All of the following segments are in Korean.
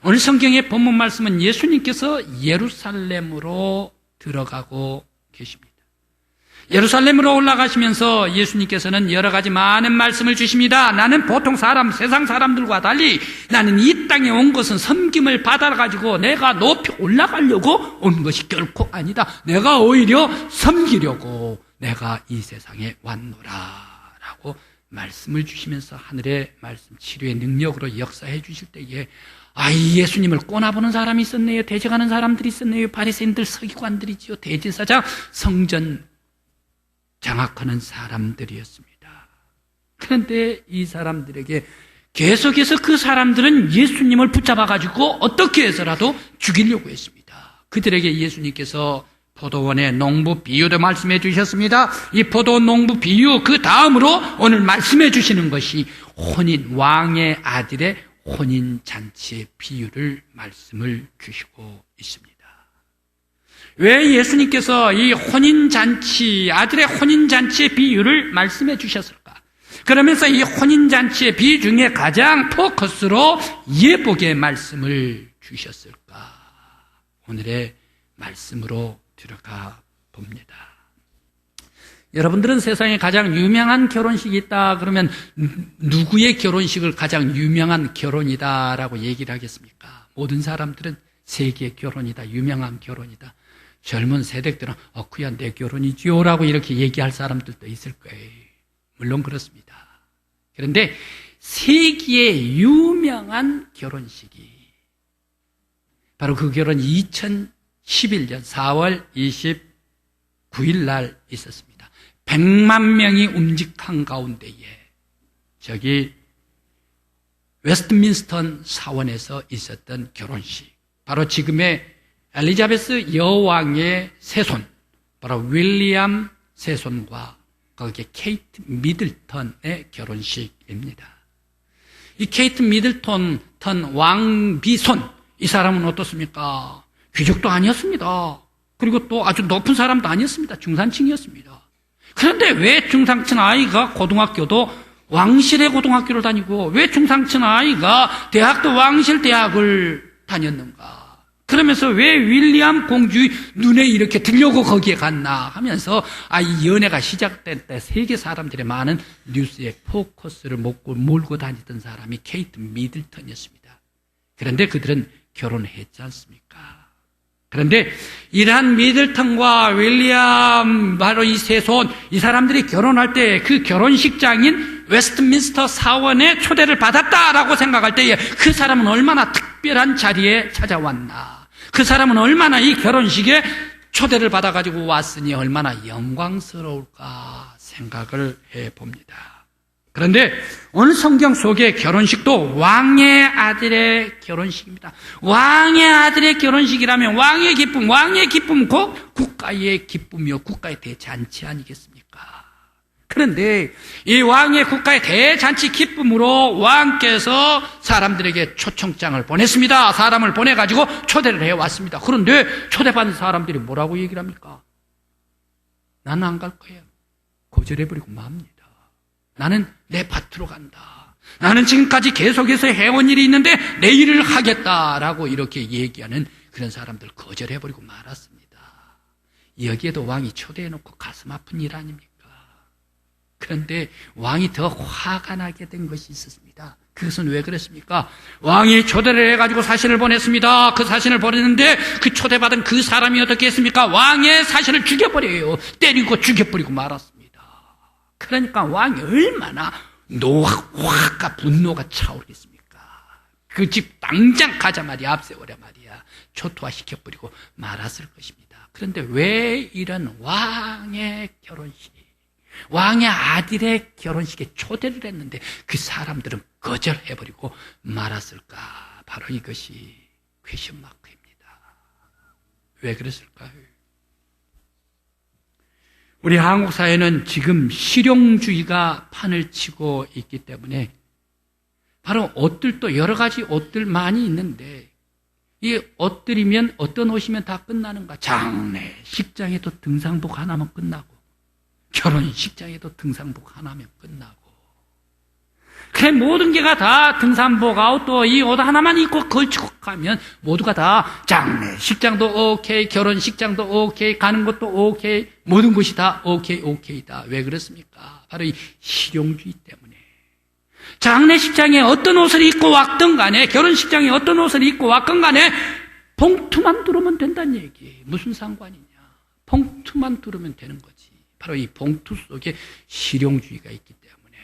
오늘 성경의 본문 말씀은 예수님께서 예루살렘으로 들어가고 계십니다. 예루살렘으로 올라가시면서 예수님께서는 여러 가지 많은 말씀을 주십니다. 나는 보통 세상 사람들과 달리 나는 이 땅에 온 것은 섬김을 받아가지고 내가 높이 올라가려고 온 것이 결코 아니다. 내가 오히려 섬기려고 내가 이 세상에 왔노라 라고 말씀을 주시면서 하늘의 말씀 치료의 능력으로 역사해 주실 때에 이 예수님을 꼬나보는 사람이 있었네요. 대적하는 사람들이 있었네요. 바리새인들, 서기관들이지요. 대제사장, 성전 장악하는 사람들이었습니다. 그런데 이 사람들에게 계속해서 그 사람들은 예수님을 붙잡아가지고 어떻게 해서라도 죽이려고 했습니다. 그들에게 예수님께서 포도원의 농부 비유도 말씀해 주셨습니다. 이 포도원 농부 비유 그 다음으로 오늘 말씀해 주시는 것이 왕의 아들의 혼인잔치의 비유를 말씀을 주시고 있습니다. 왜 예수님께서 이 아들의 혼인잔치의 비유를 말씀해 주셨을까? 그러면서 이 혼인잔치의 비유 중에 가장 포커스로 예복의 말씀을 주셨을까? 오늘의 말씀으로 들어가 봅니다. 여러분들은 세상에 가장 유명한 결혼식이 있다 그러면 누구의 결혼식을 가장 유명한 결혼이다라고 얘기를 하겠습니까? 모든 사람들은 세계 결혼이다, 유명한 결혼이다. 젊은 세대들은 그야 내 결혼이지요 라고 이렇게 얘기할 사람들도 있을 거예요. 물론 그렇습니다. 그런데 세계의 유명한 결혼식이 바로 그 결혼이 2011년 4월 29일 날 있었습니다. 100만 명이 움직한 가운데에 저기 웨스트민스터 사원에서 있었던 결혼식, 바로 지금의 엘리자베스 여왕의 세손, 바로 윌리엄 세손과 거기에 케이트 미들턴의 결혼식입니다. 이 케이트 미들턴 왕비손, 이 사람은 어떻습니까? 귀족도 아니었습니다. 그리고 또 아주 높은 사람도 아니었습니다. 중산층이었습니다. 그런데 왜 중산층 아이가 고등학교도 왕실의 고등학교를 다니고 왜 중산층 아이가 대학도 왕실 대학을 다녔는가? 그러면서 왜 윌리엄 공주의 눈에 이렇게 들려고 거기에 갔나 하면서 이 연애가 시작될 때 세계 사람들의 많은 뉴스의 포커스를 몰고 다니던 사람이 케이트 미들턴이었습니다. 그런데 그들은 결혼했지 않습니까? 그런데 이러한 미들턴과 윌리엄, 바로 이 세손, 이 사람들이 결혼할 때 그 결혼식장인 웨스트민스터 사원의 초대를 받았다라고 생각할 때에 그 사람은 얼마나 특별한 자리에 찾아왔나, 그 사람은 얼마나 이 결혼식에 초대를 받아가지고 왔으니 얼마나 영광스러울까 생각을 해봅니다. 그런데 오늘 성경 속의 결혼식도 왕의 아들의 결혼식입니다. 왕의 아들의 결혼식이라면 왕의 기쁨 곧 국가의 기쁨이요, 국가의 대잔치 아니겠습니까? 그런데 이 왕의 국가의 대잔치 기쁨으로 왕께서 사람들에게 초청장을 보냈습니다. 사람을 보내가지고 초대를 해왔습니다. 그런데 초대받은 사람들이 뭐라고 얘기를 합니까? 나는 안 갈 거예요. 거절해버리고 맙니다. 나는 내 밭으로 간다. 나는 지금까지 계속해서 해온 일이 있는데 내 일을 하겠다라고 이렇게 얘기하는 그런 사람들 거절해버리고 말았습니다. 여기에도 왕이 초대해놓고 가슴 아픈 일 아닙니까? 그런데 왕이 더 화가 나게 된 것이 있었습니다. 그것은 왜 그랬습니까? 왕이 초대를 해가지고 사신을 보냈습니다. 그 사신을 보냈는데 그 초대받은 그 사람이 어떻게 했습니까? 왕의 사신을 죽여버려요. 때리고 죽여버리고 말았습니다. 그러니까 왕이 얼마나 화가 분노가 차오르겠습니까? 그 집 당장 가자 말이야, 앞세워라 말이야, 초토화시켜버리고 말았을 것입니다. 그런데 왜 이런 왕의 결혼식, 왕의 아들의 결혼식에 초대를 했는데 그 사람들은 거절해버리고 말았을까? 바로 이것이 퀘션 마크입니다. 왜 그랬을까요? 우리 한국 사회는 지금 실용주의가 판을 치고 있기 때문에 바로 옷들도 여러 가지 옷들 많이 있는데 이 옷들이면 어떤 옷이면 다 끝나는가? 장례식장에도 등산복 하나면 끝나고 결혼식장에도 등산복 하나면 끝나고, 그래, 모든 개가 다 등산복하고 또 이 옷 하나만 입고 걸치고 가면 모두가 다 장례식장도 오케이, 결혼식장도 오케이, 가는 것도 오케이, 모든 것이 다 오케이, 오케이다. 왜 그렇습니까? 바로 이 실용주의 때문에. 장례식장에 어떤 옷을 입고 왔든 간에, 결혼식장에 어떤 옷을 입고 왔건 간에 봉투만 두르면 된다는 얘기. 무슨 상관이냐. 봉투만 두르면 되는 거지. 바로 이 봉투 속에 실용주의가 있기 때문에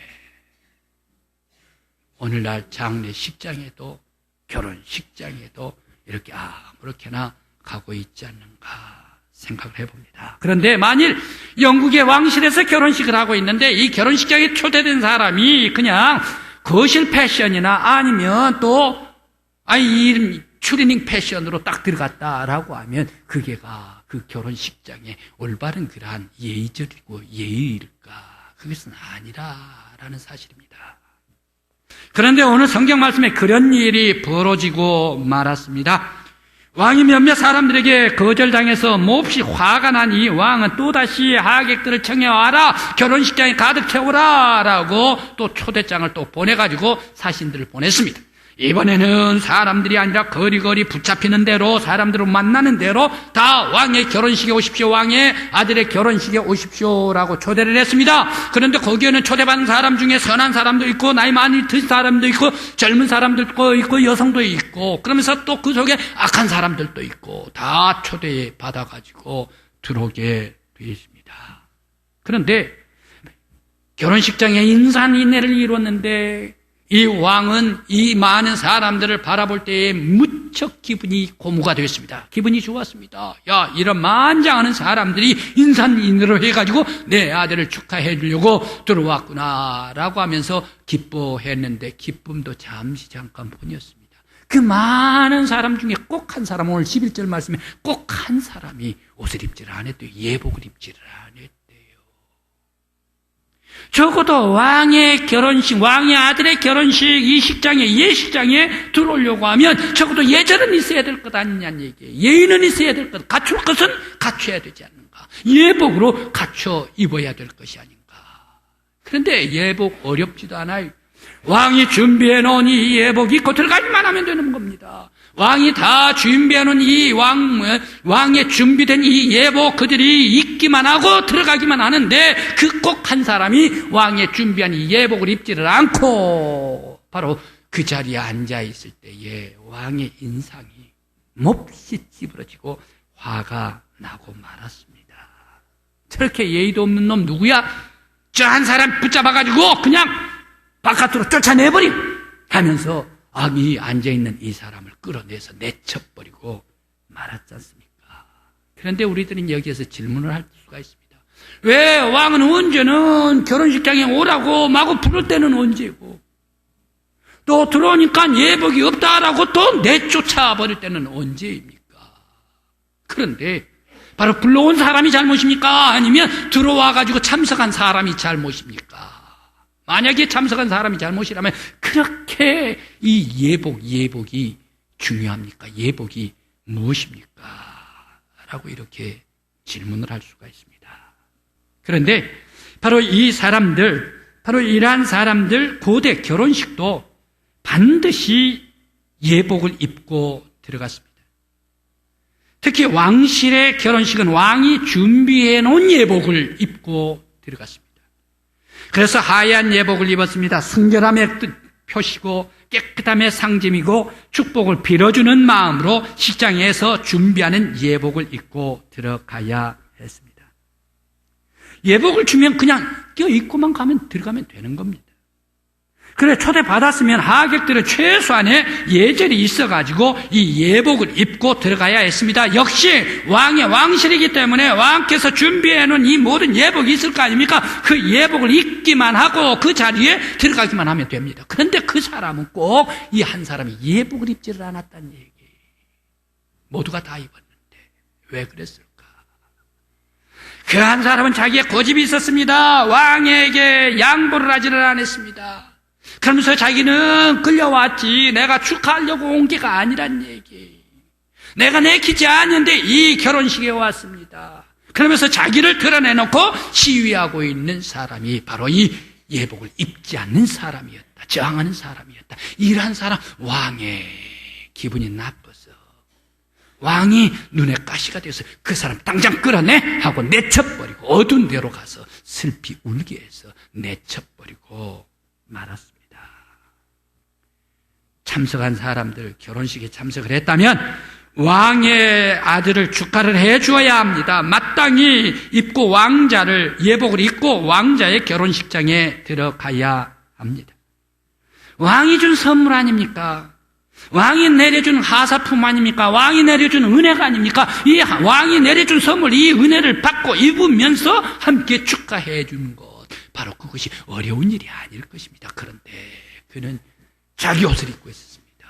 오늘날 장례식장에도 결혼식장에도 이렇게 아무렇게나 가고 있지 않는가 생각을 해봅니다. 그런데 만일 영국의 왕실에서 결혼식을 하고 있는데 이 결혼식장에 초대된 사람이 그냥 거실 패션이나 아니면 또 이 추리닝 패션으로 딱 들어갔다라고 하면 그게가 그 결혼식장에 올바른 그러한 예의적이고 예의일까? 그것은 아니라라는 사실입니다. 그런데 오늘 성경 말씀에 그런 일이 벌어지고 말았습니다. 왕이 몇몇 사람들에게 거절당해서 몹시 화가 난 이 왕은 또다시 하객들을 청해와라, 결혼식장에 가득 채우라 라고 또 초대장을 또 보내가지고 사신들을 보냈습니다. 이번에는 사람들이 아니라 거리거리 붙잡히는 대로 사람들을 만나는 대로 다 왕의 결혼식에 오십시오, 왕의 아들의 결혼식에 오십시오라고 초대를 했습니다. 그런데 거기에는 초대받은 사람 중에 선한 사람도 있고 나이 많이 든 사람도 있고 젊은 사람들도 있고 여성도 있고 그러면서 또 그 속에 악한 사람들도 있고 다 초대받아가지고 들어오게 되어 있습니다. 그런데 결혼식장에 인산인해를 이뤘는데 이 왕은 이 많은 사람들을 바라볼 때에 무척 기분이 고무가 되었습니다. 기분이 좋았습니다. 야, 이런 만장하는 사람들이 인산인해를 해가지고 내 아들을 축하해 주려고 들어왔구나 라고 하면서 기뻐했는데 기쁨도 잠깐뿐이었습니다. 그 많은 사람 중에 꼭 한 사람, 오늘 11절 말씀에 꼭 한 사람이 옷을 입지를 안 했대요. 예복을 입지를 안 했대요. 적어도 왕의 결혼식, 왕의 아들의 결혼식, 이 식장에, 예식장에 들어오려고 하면 적어도 예절은 있어야 될 것 아니냐는 얘기예요. 예의는 있어야 될 것, 갖출 것은 갖춰야 되지 않는가. 예복으로 갖춰 입어야 될 것이 아닌가. 그런데 예복 어렵지도 않아요. 왕이 준비해놓은 이 예복 입고 들어가기만 하면 되는 겁니다. 왕이 다 준비해놓은 이 왕의 준비된 이 예복 그들이 입기만 하고 들어가기만 하는데 그 꼭 한 사람이 왕의 준비한 이 예복을 입지를 않고 바로 그 자리에 앉아있을 때에 왕의 인상이 몹시 찌부러지고 화가 나고 말았습니다. 저렇게 예의도 없는 놈 누구야? 저 한 사람 붙잡아가지고 그냥 바깥으로 쫓아내버림 하면서 이 앉아있는 이 사람을 끌어내서 내쳐버리고 말았지 않습니까? 그런데 우리들은 여기에서 질문을 할 수가 있습니다. 왜 왕은 언제는 결혼식장에 오라고 마구 부를 때는 언제고 또 들어오니까 예복이 없다라고 또 내쫓아버릴 때는 언제입니까? 그런데 바로 불러온 사람이 잘못입니까? 아니면 들어와가지고 참석한 사람이 잘못입니까? 만약에 참석한 사람이 잘못이라면 그렇게 이 예복이 중요합니까? 예복이 무엇입니까? 라고 이렇게 질문을 할 수가 있습니다. 그런데 바로 이 사람들, 바로 이러한 사람들 고대 결혼식도 반드시 예복을 입고 들어갔습니다. 특히 왕실의 결혼식은 왕이 준비해 놓은 예복을 입고 들어갔습니다. 그래서 하얀 예복을 입었습니다. 순결함의 표시고 깨끗함의 상징이고 축복을 빌어주는 마음으로 식장에서 준비하는 예복을 입고 들어가야 했습니다. 예복을 주면 그냥 껴입고만 들어가면 되는 겁니다. 그래, 초대받았으면 하객들은 최소한의 예절이 있어가지고 이 예복을 입고 들어가야 했습니다. 역시 왕의 왕실이기 때문에 왕께서 준비해놓은 이 모든 예복이 있을 거 아닙니까? 그 예복을 입기만 하고 그 자리에 들어가기만 하면 됩니다. 그런데 그 사람은 꼭 이 한 사람이 예복을 입지를 않았다는 얘기. 모두가 다 입었는데 왜 그랬을까? 그 한 사람은 자기의 고집이 있었습니다. 왕에게 양보를 하지를 않았습니다. 그러면서 자기는 끌려왔지 내가 축하하려고 온 게가 아니란 얘기. 내가 내키지 않는데 이 결혼식에 왔습니다. 그러면서 자기를 드러내놓고 시위하고 있는 사람이 바로 이 예복을 입지 않는 사람이었다. 저항하는 사람이었다. 이러한 사람, 왕의 기분이 나빠서 왕이 눈에 가시가 되어서 그 사람 당장 끌어내 하고 내쳐버리고 어두운 데로 가서 슬피 울게 해서 내쳐버리고 말았습니다. 참석한 사람들, 결혼식에 참석을 했다면 왕의 아들을 축하를 해주어야 합니다. 마땅히 입고 예복을 입고 왕자의 결혼식장에 들어가야 합니다. 왕이 준 선물 아닙니까? 왕이 내려준 하사품 아닙니까? 왕이 내려준 은혜가 아닙니까? 이 왕이 내려준 선물, 이 은혜를 받고 입으면서 함께 축하해 주는 것, 바로 그것이 어려운 일이 아닐 것입니다. 그런데 그는 자기 옷을 입고 있었습니다.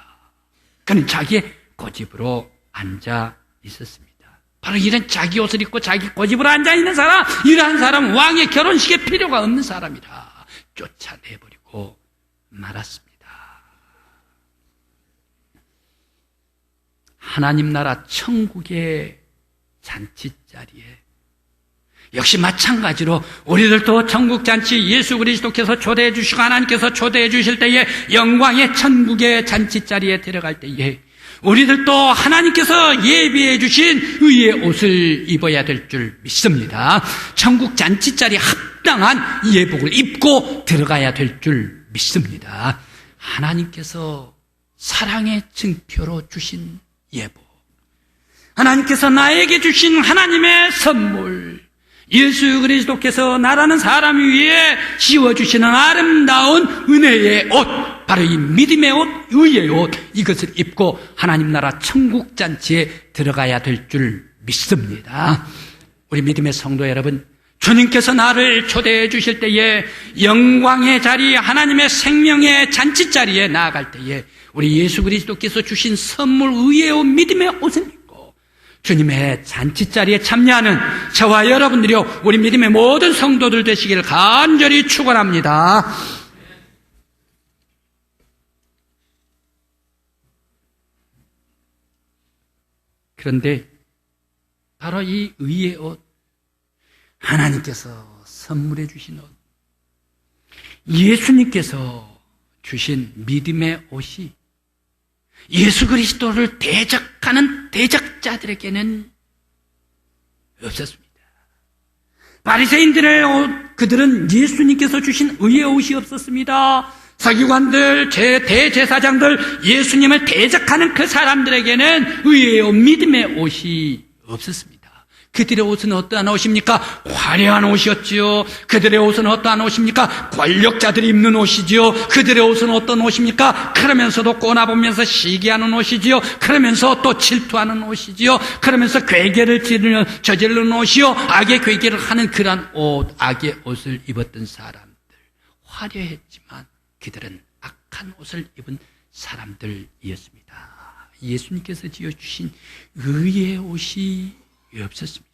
그는 자기의 고집으로 앉아 있었습니다. 바로 이런 자기 옷을 입고 자기 고집으로 앉아 있는 사람, 이러한 사람은 왕의 결혼식에 필요가 없는 사람이라 쫓아내버리고 말았습니다. 하나님 나라 천국의 잔치자리에 역시 마찬가지로 우리들도 천국 잔치 예수 그리스도께서 초대해 주시고 하나님께서 초대해 주실 때에 영광의 천국의 잔치자리에 들어갈 때에 우리들도 하나님께서 예비해 주신 의의 옷을 입어야 될 줄 믿습니다. 천국 잔치자리에 합당한 예복을 입고 들어가야 될 줄 믿습니다. 하나님께서 사랑의 증표로 주신 예복, 하나님께서 나에게 주신 하나님의 선물, 예수 그리스도께서 나라는 사람 위에 씌워주시는 아름다운 은혜의 옷, 바로 이 믿음의 옷, 의의 옷, 이것을 입고 하나님 나라 천국 잔치에 들어가야 될 줄 믿습니다. 우리 믿음의 성도 여러분, 주님께서 나를 초대해 주실 때에 영광의 자리, 하나님의 생명의 잔치 자리에 나아갈 때에 우리 예수 그리스도께서 주신 선물, 의의 옷, 믿음의 옷을 입고 주님의 잔치자리에 참여하는 저와 여러분들이요, 우리 믿음의 모든 성도들 되시기를 간절히 축원합니다. 그런데 바로 이 의의 옷, 하나님께서 선물해 주신 옷, 예수님께서 주신 믿음의 옷이 예수 그리스도를 대적하는 대적자들에게는 없었습니다. 바리새인들의 옷, 그들은 예수님께서 주신 의의 옷이 없었습니다. 서기관들, 대제사장들, 예수님을 대적하는 그 사람들에게는 의의 옷, 믿음의 옷이 없었습니다. 그들의 옷은 어떠한 옷입니까? 화려한 옷이었지요. 그들의 옷은 어떠한 옷입니까? 권력자들이 입는 옷이지요. 그들의 옷은 어떤 옷입니까? 그러면서도 꼬나보면서 시기하는 옷이지요. 그러면서 또 질투하는 옷이지요. 그러면서 괴계를 저지르는 옷이요. 악의 괴계를 하는 그러한 옷, 악의 옷을 입었던 사람들. 화려했지만 그들은 악한 옷을 입은 사람들이었습니다. 예수님께서 지어주신 의의 옷이 없었습니다.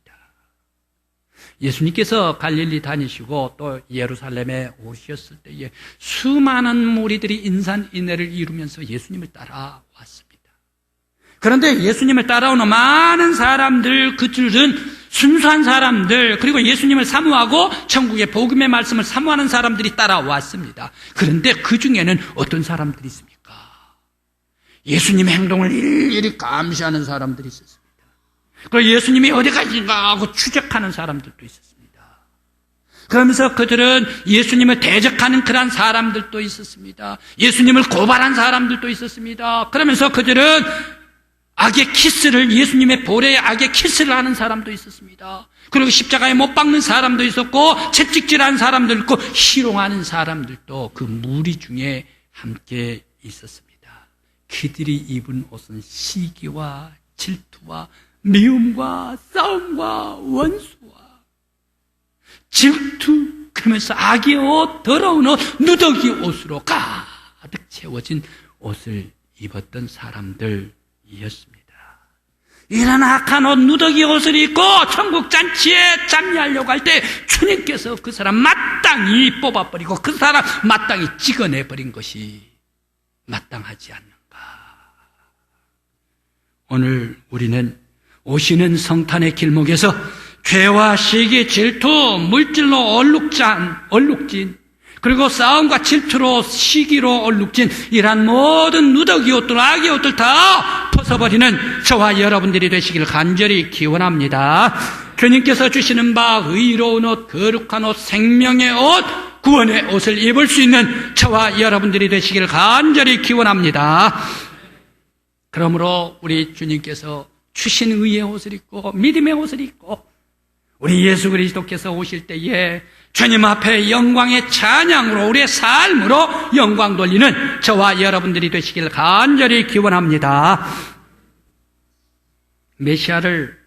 예수님께서 갈릴리 다니시고 또 예루살렘에 오셨을 때에 수많은 무리들이 인산인해를 이루면서 예수님을 따라왔습니다. 그런데 예수님을 따라오는 많은 사람들, 그들은 순수한 사람들, 그리고 예수님을 사모하고 천국의 복음의 말씀을 사모하는 사람들이 따라왔습니다. 그런데 그 중에는 어떤 사람들이 있습니까? 예수님의 행동을 일일이 감시하는 사람들이 있었습니다. 그리고 예수님이 어디 가신가 하고 추적하는 사람들도 있었습니다. 그러면서 그들은 예수님을 대적하는 그런 사람들도 있었습니다. 예수님을 고발한 사람들도 있었습니다. 그러면서 그들은 악의 키스를, 예수님의 볼에 악의 키스를 하는 사람도 있었습니다. 그리고 십자가에 못 박는 사람도 있었고, 채찍질하는 사람도 있고, 희롱하는 사람들도 그 무리 중에 함께 있었습니다. 그들이 입은 옷은 시기와 질투와 미움과 싸움과 원수와 질투, 그러면서 악의 옷, 더러운 옷, 누더기 옷으로 가득 채워진 옷을 입었던 사람들이었습니다. 이런 악한 옷, 누더기 옷을 입고 천국 잔치에 참여하려고 할 때 주님께서 그 사람 마땅히 뽑아버리고 그 사람 마땅히 찍어내버린 것이 마땅하지 않는가. 오늘 우리는 오시는 성탄의 길목에서 죄와 시기, 질투, 물질로 얼룩진, 그리고 싸움과 질투로 시기로 얼룩진 이러한 모든 누더기 옷들, 악의 옷들 다 벗어버리는 저와 여러분들이 되시길 간절히 기원합니다. 주님께서 주시는 바 의로운 옷, 거룩한 옷, 생명의 옷, 구원의 옷을 입을 수 있는 저와 여러분들이 되시길 간절히 기원합니다. 그러므로 우리 주님께서 주신 의의 옷을 입고 믿음의 옷을 입고 우리 예수 그리스도께서 오실 때에 주님 앞에 영광의 찬양으로 우리의 삶으로 영광 돌리는 저와 여러분들이 되시길 간절히 기원합니다. 메시아를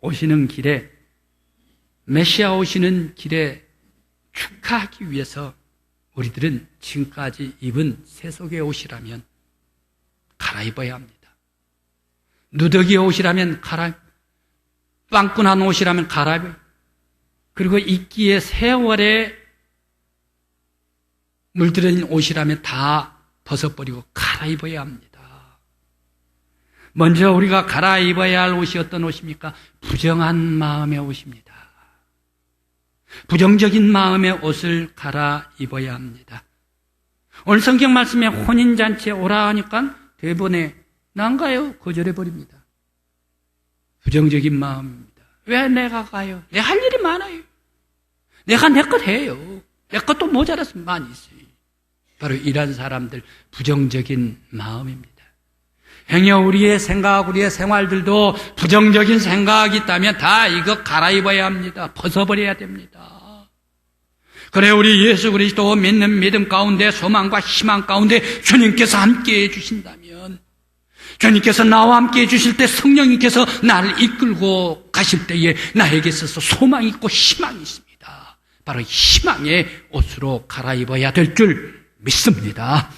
오시는 길에, 메시아 오시는 길에 축하하기 위해서 우리들은 지금까지 입은 세속의 옷이라면 갈아입어야 합니다. 누더기의 옷이라면 빵꾼한 옷이라면 갈아입어야, 그리고 이끼의 세월에 물들인 옷이라면 다 벗어버리고 갈아입어야 합니다. 먼저 우리가 갈아입어야 할 옷이 어떤 옷입니까? 부정한 마음의 옷입니다. 부정적인 마음의 옷을 갈아입어야 합니다. 오늘 성경 말씀에 혼인잔치에 오라 하니까 대번에 난가요? 거절해버립니다. 부정적인 마음입니다. 왜 내가 가요? 내 할 일이 많아요. 내가 내 것 해요. 내 것도 모자라서 많이 있어요. 바로 이런 사람들, 부정적인 마음입니다. 행여 우리의 생각, 우리의 생활들도 부정적인 생각이 있다면 다 이거 갈아입어야 합니다. 벗어버려야 됩니다. 그래, 우리 예수 그리스도 믿는 믿음 가운데, 소망과 희망 가운데 주님께서 함께해 주신다면, 주님께서 나와 함께해 주실 때 성령님께서 나를 이끌고 가실 때에 나에게 있어서 소망이 있고 희망이 있습니다. 바로 희망의 옷으로 갈아입어야 될 줄 믿습니다.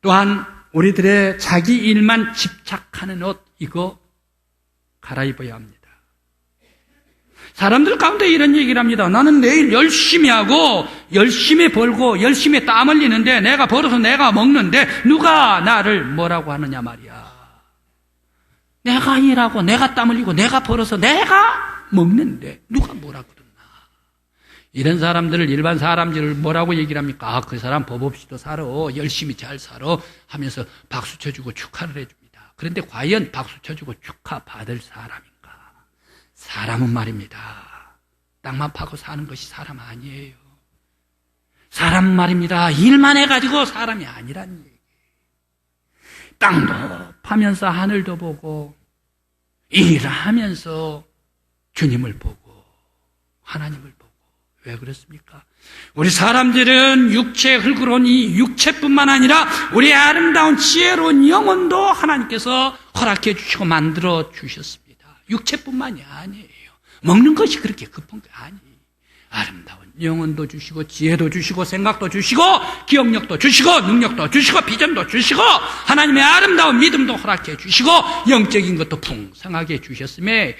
또한 우리들의 자기 일만 집착하는 옷, 이거 갈아입어야 합니다. 사람들 가운데 이런 얘기를 합니다. 나는 내일 열심히 하고 열심히 벌고 열심히 땀 흘리는데, 내가 벌어서 내가 먹는데 누가 나를 뭐라고 하느냐 말이야. 내가 일하고 내가 땀 흘리고 내가 벌어서 내가 먹는데 누가 뭐라 그러나. 이런 사람들을, 일반 사람들을 뭐라고 얘기를 합니까? 그 사람 법 없이도 살아, 열심히 잘 살아 하면서 박수 쳐주고 축하를 해줍니다. 그런데 과연 박수 쳐주고 축하 받을 사람인가? 사람은 말입니다, 땅만 파고 사는 것이 사람 아니에요. 사람 말입니다, 일만 해가지고 사람이 아니란 얘기. 땅도 파면서 하늘도 보고 일하면서 주님을 보고 하나님을 보고. 왜 그렇습니까? 우리 사람들은 육체의 흙으로 온 이 육체뿐만 아니라 우리의 아름다운 지혜로운 영혼도 하나님께서 허락해 주시고 만들어 주셨습니다. 육체뿐만이 아니에요. 먹는 것이 그렇게 급한 게 아니에요. 아름다운 영혼도 주시고 지혜도 주시고 생각도 주시고 기억력도 주시고 능력도 주시고 비전도 주시고 하나님의 아름다운 믿음도 허락해 주시고 영적인 것도 풍성하게 주셨음에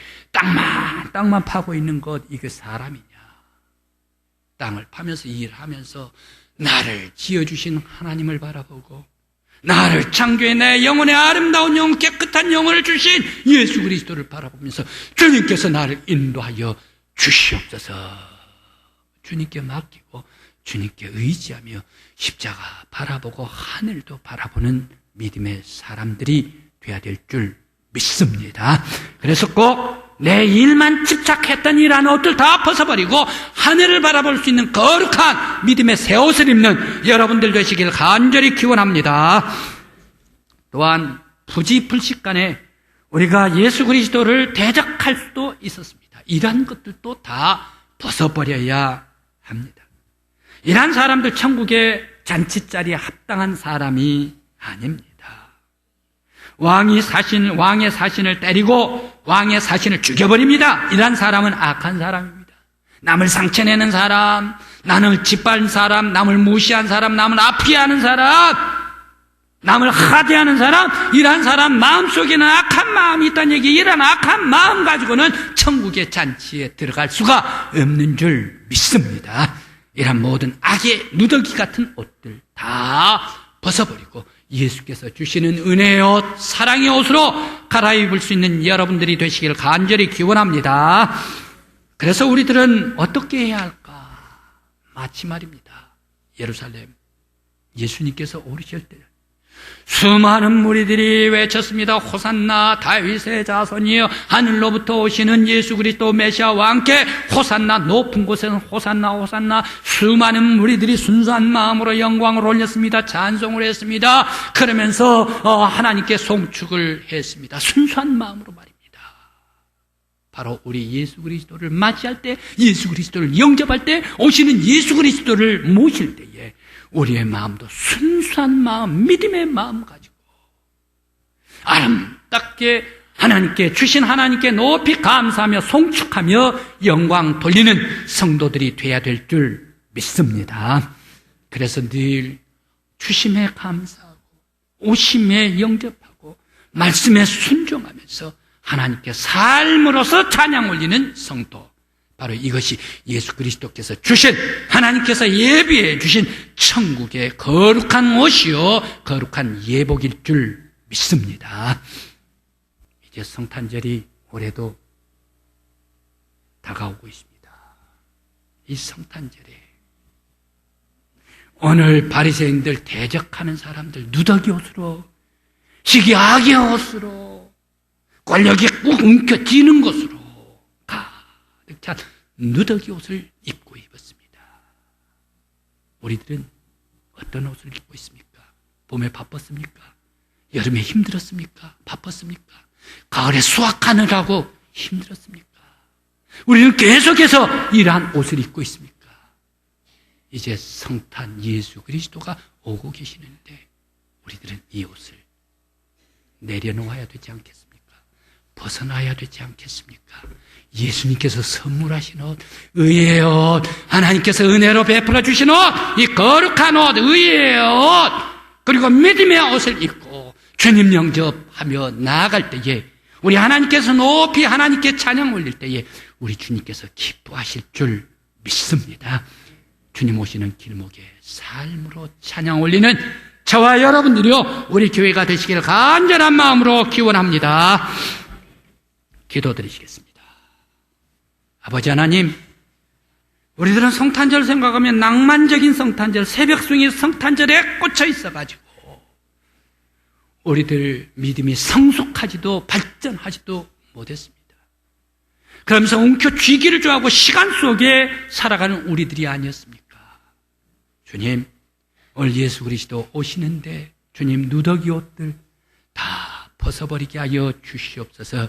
땅만 파고 있는 것, 이게 사람이냐? 땅을 파면서 일하면서 나를 지어주신 하나님을 바라보고 나를 창조해 내 영혼의 아름다운 영혼, 깨끗한 영혼을 주신 예수 그리스도를 바라보면서 주님께서 나를 인도하여 주시옵소서. 주님께 맡기고 주님께 의지하며 십자가 바라보고 하늘도 바라보는 믿음의 사람들이 되어야 될 줄 믿습니다. 그래서 꼭 내 일만 집착했던 이러한 옷들 다 벗어버리고 하늘을 바라볼 수 있는 거룩한 믿음의 새 옷을 입는 여러분들 되시길 간절히 기원합니다. 또한 부지불식간에 우리가 예수 그리스도를 대적할 수도 있었습니다. 이러한 것들도 다 벗어버려야 합니다. 이러한 사람들 천국의 잔치자리에 합당한 사람이 아닙니다. 왕의 사신을 때리고 왕의 사신을 죽여버립니다. 이러한 사람은 악한 사람입니다. 남을 상처내는 사람, 남을 짓밟은 사람, 남을 무시한 사람, 남을 아프게 하는 사람, 남을 하대하는 사람, 이러한 사람 마음속에는 악한 마음이 있다는 얘기. 이러한 악한 마음 가지고는 천국의 잔치에 들어갈 수가 없는 줄 믿습니다. 이런 모든 악의 누더기 같은 옷들 다 벗어버리고 예수께서 주시는 은혜의 옷, 사랑의 옷으로 갈아입을 수 있는 여러분들이 되시길 간절히 기원합니다. 그래서 우리들은 어떻게 해야 할까? 마치 말입니다, 예루살렘 예수님께서 오르실 때 수많은 무리들이 외쳤습니다. 호산나 다윗의 자손이여 하늘로부터 오시는 예수 그리스도 메시아 왕께 호산나, 높은 곳에는 호산나 호산나. 수많은 무리들이 순수한 마음으로 영광을 올렸습니다. 찬송을 했습니다. 그러면서 하나님께 송축을 했습니다. 순수한 마음으로 말입니다. 바로 우리 예수 그리스도를 맞이할 때, 예수 그리스도를 영접할 때, 오시는 예수 그리스도를 모실 때에 우리의 마음도 순수한 마음, 믿음의 마음 가지고 아름답게 하나님께 주신 하나님께 높이 감사하며 송축하며 영광 돌리는 성도들이 돼야 될 줄 믿습니다. 그래서 늘 주심에 감사하고 오심에 영접하고 말씀에 순종하면서 하나님께 삶으로서 찬양 올리는 성도, 바로 이것이 예수 그리스도께서 주신, 하나님께서 예비해 주신 천국의 거룩한 옷이요 거룩한 예복일 줄 믿습니다. 이제 성탄절이 올해도 다가오고 있습니다. 이 성탄절에 오늘 바리새인들 대적하는 사람들 누더기 옷으로, 시기 악의 옷으로, 권력이 꾹 움켜쥐는 것으로 가득 찬 누더기 옷을 입고 입었습니다. 우리들은 어떤 옷을 입고 있습니까? 봄에 바빴습니까? 여름에 힘들었습니까? 바빴습니까? 가을에 수확하느라고 힘들었습니까? 우리는 계속해서 이러한 옷을 입고 있습니까? 이제 성탄 예수 그리스도가 오고 계시는데 우리들은 이 옷을 내려놓아야 되지 않겠습니까? 벗어나야 되지 않겠습니까? 예수님께서 선물하신 옷, 의의 옷, 하나님께서 은혜로 베풀어 주신 옷, 이 거룩한 옷, 의의 옷, 그리고 믿음의 옷을 입고 주님 영접하며 나아갈 때에, 우리 하나님께서 높이 하나님께 찬양 올릴 때에 우리 주님께서 기뻐하실 줄 믿습니다. 주님 오시는 길목에 삶으로 찬양 올리는 저와 여러분들이요 우리 교회가 되시기를 간절한 마음으로 기원합니다. 기도드리시겠습니다. 아버지 하나님, 우리들은 성탄절 생각하면 낭만적인 성탄절, 새벽송이 성탄절에 꽂혀 있어가지고 우리들 믿음이 성숙하지도 발전하지도 못했습니다. 그러면서 움켜쥐기를 좋아하고 시간 속에 살아가는 우리들이 아니었습니까? 주님, 오늘 예수 그리스도 오시는데 주님 누더기 옷들 다 벗어버리게 하여 주시옵소서.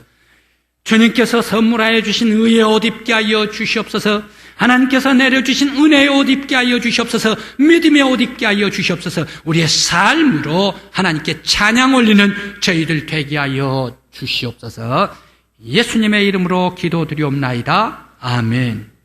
주님께서 선물하여 주신 의의 옷 입게 하여 주시옵소서. 하나님께서 내려주신 은혜의 옷 입게 하여 주시옵소서. 믿음의 옷 입게 하여 주시옵소서. 우리의 삶으로 하나님께 찬양 올리는 저희들 되게 하여 주시옵소서. 예수님의 이름으로 기도드리옵나이다. 아멘.